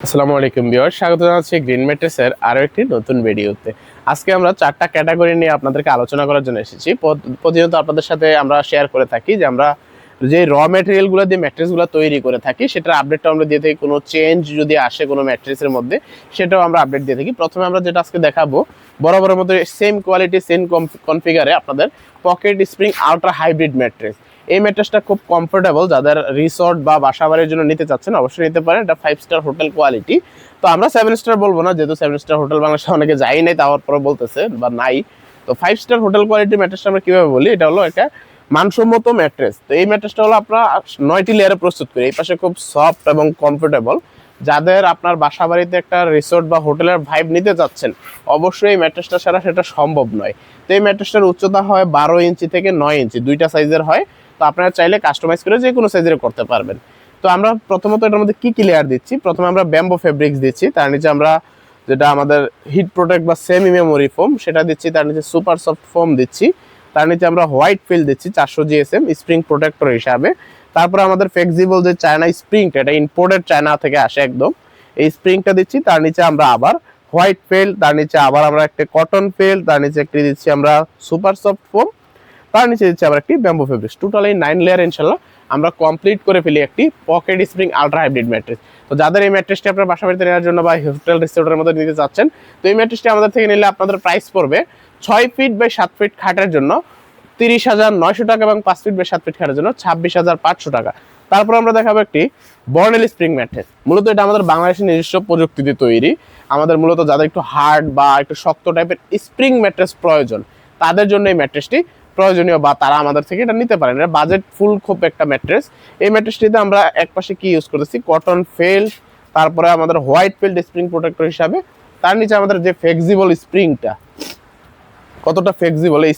আসসালামু আলাইকুম ভিউয়ার, স্বাগত জানাচ্ছি গ্রিন ম্যাট্রেসের আরো একটি নতুন ভিডিওতে। আজকে আমরা চারটা ক্যাটাগরি নিয়ে আপনাদেরকে আলোচনা করার জন্য এসেছি। প্রতিনিয়ত আপনাদের সাথে আমরা শেয়ার করে থাকি যে আমরা যে র ম্যাটেরিয়ালগুলো দিয়ে ম্যাট্রেসগুলো তৈরি করে থাকি সেটার আপডেটটা আমরা দিয়ে থাকি। কোনো চেঞ্জ যদি আসে কোনো ম্যাট্রেসের মধ্যে সেটাও আমরা আপডেট দিয়ে থাকি। প্রথমে আমরা যেটা আজকে দেখাবো, বরাবরের মধ্যে সেম কোয়ালিটি সেম কনফিগারে আপনাদের pocket spring ultra hybrid mattress. এই ম্যাট্রেসটা খুব কমফোর্টেবল, যাদের রিসর্ট বা বাসাবাড়ির জন্য নিতে চাচ্ছেন অবশ্যই নিতে পারেন। এটা 5 স্টার হোটেল কোয়ালিটি। তো আমরা 7 স্টার বলবো না, যেহেতু 7 স্টার হোটেল বাংলাদেশে অনেকে যাই নাই, তারপর পরে বলতেছে বা নাই। তো 5 স্টার হোটেল কোয়ালিটির ম্যাট্রেসটা আমরা কিভাবে বলি, এটা হলো একটা মানসম্মত ম্যাট্রেস। তো এই ম্যাট্রেসটা হলো আপনার 9টি লেয়ারে প্রস্তুত করি। এই পাশে খুব সফট এবং কমফোর্টেবল। যাদের আপনার বাসা বাড়িতে একটা রিসোর্ট বা হোটেলের ভাইব নিতে চাচ্ছেন, অবশ্যই এই ম্যাট্রেসটা ছাড়া সেটা সম্ভব নয়। তো এই ম্যাট্রেসটার উচ্চতা হয় 12 ইঞ্চি থেকে 9 ইঞ্চি, দুইটা সাইজের হয়। তো আপনারা চাইলে কাস্টমাইজ করে যে কোনো সাইজের করতে পারবেন। তো আমরা প্রথমত এটার মধ্যে কি লেয়ার দিচ্ছি, প্রথমে আমরা ব্যাম্বো ফেব্রিক্স দিচ্ছি, তার নিচে আমরা যেটা আমাদের হিট প্রোটেক্ট বা সেমি মেমোরি ফোম সেটা দিচ্ছি, তার নিচে সুপার সফট ফোম দিচ্ছি, তার নিচে আমরা হোয়াইট ফিল দিচ্ছি 400 জিএসএম স্প্রিং প্রোটেক্টর হিসাবে। তারপরে আমাদের ফ্লেক্সিবল যে চায়না স্প্রিংটা, এটা ইম্পোর্টেড চায়না থেকে আসে একদম, এই স্প্রিংটা দিচ্ছি। তার নিচে আমরা আবার হোয়াইট ফেল, তার নিচে আবার আমরা একটা কটন ফেল, তার নিচে একটি দিচ্ছি আমরা সুপার সফট ফোম, তার নিচে দিচ্ছি আবার একটি ব্যাম্বো ফেব্রিক্স। টোটাল এই 9 লেয়ার ইনশাল্লাহ আমরা কমপ্লিট করে ফেলি একটি pocket spring ultra hybrid mattress. তো যাদের এই ম্যাট্রেসটি আপনার বাসা বাড়িতে নেওয়ার জন্য বা হোটেল রিসোর্টের মধ্যে নিতে চাচ্ছেন, তো এই ম্যাট্রেসটি আমাদের থেকে নিলে আপনাদের প্রাইস পড়বে 6 ফিট বাই 7 ফিট খাটের জন্য 30,900 টাকা এবং 5 ফিট বাই 7 ফিট খাটের জন্য 26,500 টাকা। তারপর আমরা দেখাবো একটি বর্নেল স্প্রিং ম্যাট্রেস। মূলত এটা আমাদের বাংলাদেশের নিজস্ব প্রযুক্তিতে তৈরি। আমাদের মূলত যাদের একটু হার্ড বা একটু শক্ত টাইপের স্প্রিং ম্যাট্রেস প্রয়োজন, তাদের জন্য এই ম্যাট্রেসটি প্রয়োজনীয়, বা তারা আমাদের থেকে এটা নিতে পারেন। এটা বাজেট ফুল খুব একটা ম্যাট্রেস। এই ম্যাট্রেসটিতে আমরা এক পাশে কি ইউজ করেছি, কটন ফেল্ট, তারপরে আমাদের হোয়াইট ফেল্ট স্প্রিং প্রোটেক্টর হিসাবে, তার নিচে আমাদের যে ফ্লেক্সিবল স্প্রিংটা, কতটা ফ্লেক্সিবল এই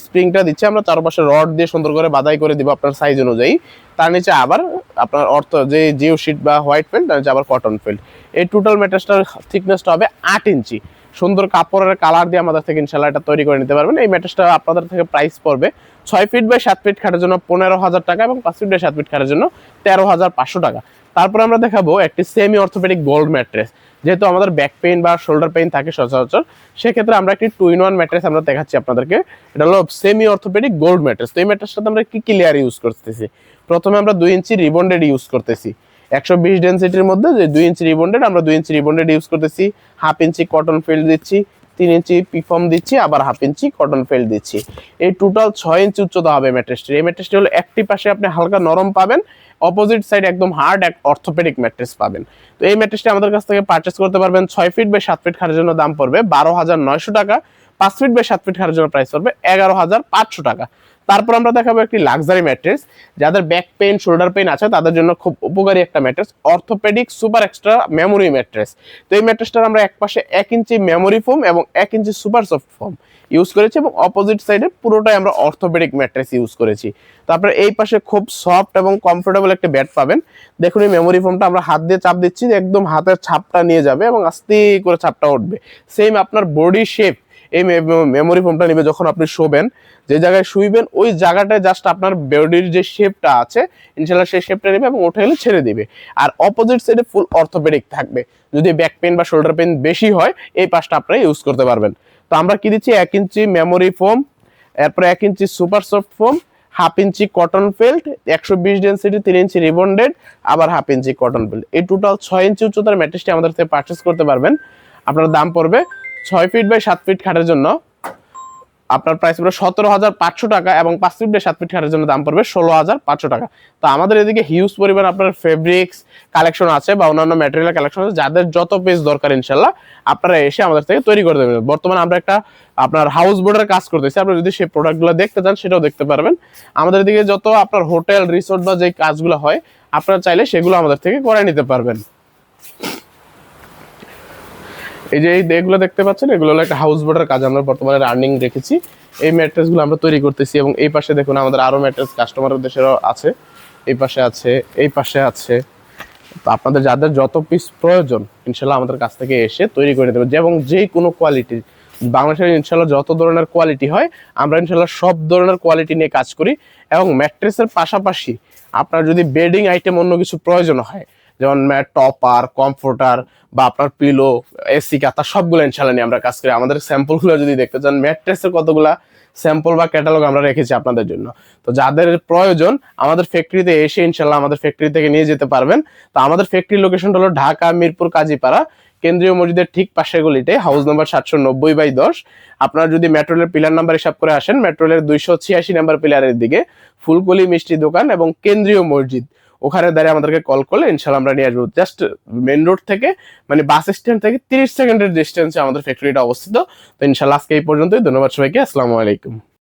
স্প্রিংটা দিচ্ছি আমরা চারপাশে রড দিয়ে সুন্দর করে বাধাই করে দিব আপনার সাইজ অনুযায়ী। তার নিচে আবার আপনার যে জিও শিট বা হোয়াইট ফেল্ট, তার নিচে আবার কটন ফেল্ট। এই টোটাল ম্যাট্রেসটার থিকনেসটা হবে 8 ইঞ্চি। সুন্দর কাপড়ের কালার দিয়ে আমাদের থেকে ইনশাল্লাহ এটা তৈরি করে নিতে পারবেন। এই ম্যাট্রেসটা আপনাদের থেকে প্রাইস পড়বে 6 ফিট বাই 7 ফিট খাটের জন্য 15,000 টাকা এবং 5 ফিট বাই 7 ফিট খাটের জন্য 13,500 টাকা। তারপর আমরা দেখাবো একটি সেমি অর্থোপেডিক গোল্ড ম্যাট্রেস। যেহেতু আমাদের ব্যাক পেইন বা শোল্ডার পেইন থাকে সচরাচর, সেক্ষেত্রে আমরা একটি 2-in-1 ম্যাট্রেস আমরা দেখাচ্ছি আপনাদেরকে। এটা হলো সেমি অর্থোপেডিক গোল্ড ম্যাট্রেস। তো এই ম্যাট্রেসটাতে আমরা কি লেয়ার ইউজ করতেছি, প্রথমে আমরা 2 ইঞ্চি রিবন্ডেড ইউজ করতেছি। 120 ডেনসিটির মধ্যে যে 2 ইঞ্চি রিবন্ডেড, আমরা 2 ইঞ্চি রিবন্ডেড ইউজ করতেছি। 1/2 ইঞ্চি কটন ফেল্ট দিচ্ছি, 3 ইঞ্চি পিফর্ম দিচ্ছি, আবার 1/2 ইঞ্চি কটন ফেল্ট দিচ্ছি। এই টোটাল 6 ইঞ্চি উচ্চতা হবে ম্যাট্রেসটি। এই ম্যাট্রেসটি হলো একটি পাশে আপনি হালকা নরম পাবেন, অপোজিট সাইড একদম হার্ড এক অর্থোপেডিক ম্যাট্রেস পাবেন। তো এই ম্যাট্রেসটি আমাদের কাছ থেকে পারচেস করতে পারবেন। 6 ফিট বাই 7 ফিট খাটের জন্য দাম পড়বে 12,900 টাকা, 5 ফিট বাই 7 ফিট খাটের জন্য প্রাইস পড়বে 11,500 টাকা। তারপর আমরা দেখাবো একটি লাক্সারি ম্যাট্রেস। যাদের ব্যাক পেইন শোল্ডার পেইন আছে তাদের জন্য খুব উপকারী একটা mattress, orthopaedic super extra memory mattress. তো এই ম্যাট্রেসটার আমরা এক পাশে 1 ইঞ্চি মেমোরি ফোম এবং 1 inch super soft foam use করেছি এবং অপোজিট সাইডে পুরোটাই আমরা অর্থোপেডিক ম্যাট্রেস ইউজ করেছি। তারপরে এই পাশে খুব সফট এবং কমফোর্টেবল একটা বেড পাবেন। দেখুন এই মেমোরি ফোমটা আমরা হাত দিয়ে চাপ দিচ্ছি, একদম হাতের ছাপটা নিয়ে যাবে এবং আস্তে করে ছাপটা উঠবে। সেম আপনার বডি শেপ এই মেমোরি ফোমটা নিবে। যখন আপনি শোবেন, যে জায়গায় শুইবেন ওই জায়গাটায় জাস্ট আপনার বডির যে শেপটা আছে ইনশাল্লাহ সেই শেপটা নেবে এবং উঠে গেলে ছেড়ে দিবে। আর অপোজিট সাইডে ফুল অর্থোপেডিক থাকবে। যদি ব্যাক পেন বা শোল্ডার পেন বেশি হয়, এই পাশটা আপনারা ইউজ করতে পারবেন। তো আমরা কি দিচ্ছি, 1 ইঞ্চি মেমোরি ফোম, এরপরে 1 inch super soft foam, 1/2 inch cotton felt, 120 density 3 inch rebonded, আবার 1/2 ইঞ্চি কটন ফেল্ট। এই টোটাল 6 ইঞ্চি উচ্চতার ম্যাট্রেসটি আমাদের থেকে পারচেস করতে পারবেন। আপনার দাম পড়বে 6 ফিট বাই 7 ফিট খাটের জন্য আপনার প্রাইস পড়বে 17,500 টাকা এবং 5 ফিট বাই 7 ফিট খাটের জন্য দাম পড়বে 16,500 টাকা। তো আমাদের এদিকে হিউজ পরিমাণ আপনার ফেব্রিক্স কালেকশন আছে বা অন্যান্য ম্যাটেরিয়াল কালেকশন আছে, যাদের যত পিস দরকার ইনশাল্লাহ আপনারা এসে আমাদের থেকে তৈরি করে দেবেন। বর্তমানে আমরা একটা আপনার হাউস বোর্ডের কাজ করতেছি, আপনি যদি সেই প্রোডাক্টগুলো দেখতে চান সেটাও দেখতে পারবেন। আমাদের এদিকে যত আপনার হোটেল রিসোর্ট বা যে কাজগুলো হয় আপনারা চাইলে সেগুলো আমাদের থেকে করে নিতে পারবেন। এই যে এগুলো দেখতে পাচ্ছেন, এগুলো হলো একটা হাউস বোর্ডের কাজ আমরা বর্তমানে রানিং রেখেছি। এই ম্যাট্রেসগুলো আমরা তৈরি করতেছি এবং এই পাশে দেখুন আমাদের আরো ম্যাট্রেস কাস্টমারের দেশেরও আছে, এই পাশে আছে, এই পাশে আছে। তো আপনাদের যাদের যত পিস প্রয়োজন ইনশাল্লাহ আমাদের কাছ থেকে এসে তৈরি করে দেবেন, এবং যে কোনো কোয়ালিটি বাংলাদেশের ইনশাল্লাহ যত ধরনের কোয়ালিটি হয় আমরা ইনশাল্লাহ সব ধরনের কোয়ালিটি নিয়ে কাজ করি। এবং ম্যাট্রেসের পাশাপাশি আপনার যদি বেডিং আইটেম অন্য কিছু প্রয়োজন হয়, যেমন ম্যাট, টপার, কমফোর্টার বা আপনার পিলো, এসি কাতা সবগুলো ইনশাল্লাহ নিয়ে আমরা কাজ করি। আমাদের স্যাম্পলগুলো যদি দেখতে চান, ম্যাট্রেসের কতগুলা স্যাম্পল বা ক্যাটালগ আমরা রেখেছি আপনাদের জন্য। তো যাদের প্রয়োজন আমাদের ফ্যাক্টরিতে এসে ইনশাল্লাহ আমাদের ফ্যাক্টরি থেকে নিয়ে যেতে পারবেন। তো আমাদের ফ্যাক্টরি লোকেশনটা হলো ঢাকা মিরপুর কাজীপাড়া, কেন্দ্রীয় মসজিদের ঠিক পাশের গলিতে, হাউস নাম্বার 790/10। আপনারা যদি মেট্রো রেলের পিলার নাম্বার হিসাব করে আসেন, মেট্রো রেলের 286 নাম্বার পিলারের দিকে ফুলকলি মিষ্টি দোকান এবং কেন্দ্রীয় মসজিদ, ওখানে দাঁড়িয়ে আমাদেরকে কল করলে ইনশাল্লাহ আমরা নিয়ে আসবো। জাস্ট মেন রোড থেকে, মানে বাস স্ট্যান্ড থেকে 30 সেকেন্ডের ডিস্টেন্সে আমাদের ফ্যাক্টরিটা অবস্থিত। তো ইনশাল্লাহ আজকে এই পর্যন্তই। ধন্যবাদ সবাইকে, আসসালামু আলাইকুম।